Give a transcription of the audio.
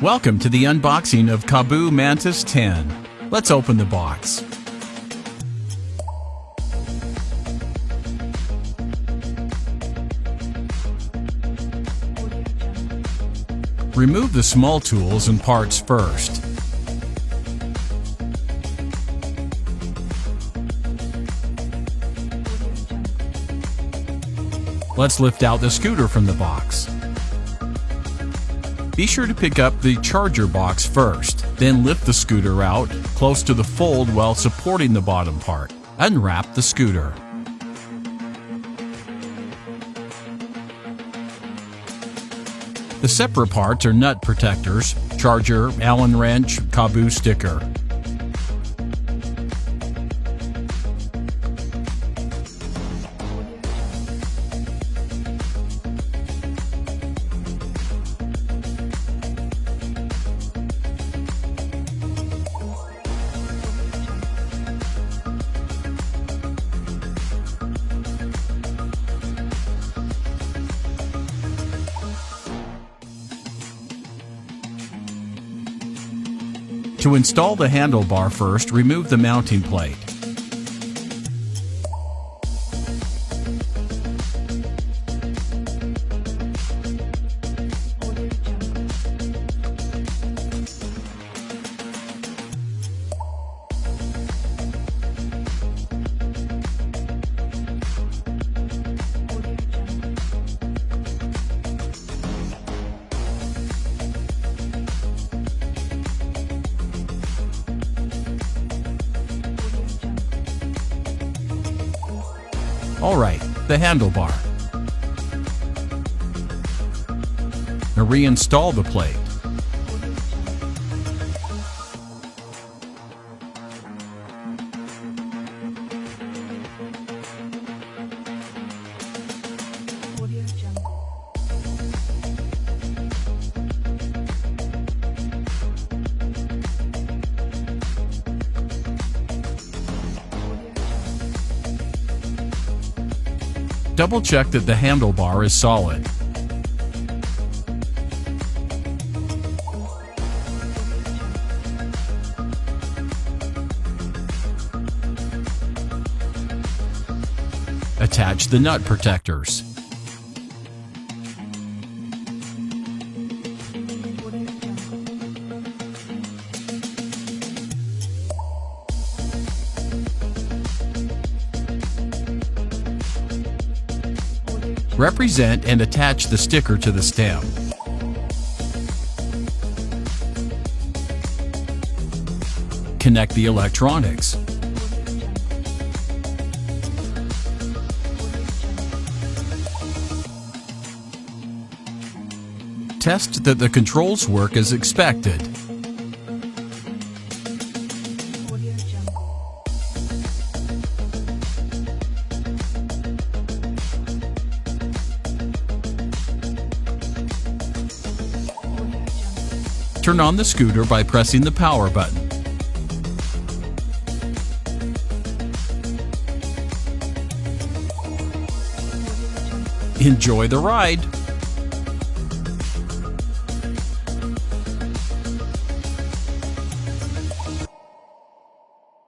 Welcome to the unboxing of Kaabo Mantis 10. Let's open the box. Remove the small tools and parts first. Let's lift out the scooter from the box. Be sure to pick up the charger box first, then lift the scooter out close to the fold while supporting the bottom part. Unwrap the scooter. The separate parts are nut protectors, charger, Allen wrench, Kaabo sticker. To install the handlebar first, remove the mounting plate. Alright, the handlebar. Now reinstall the plate. Double check that the handlebar is solid. Attach the nut protectors. Represent and attach the sticker to the stem. Connect the electronics. Test that the controls work as expected. Turn on the scooter by pressing the power button. Enjoy the ride!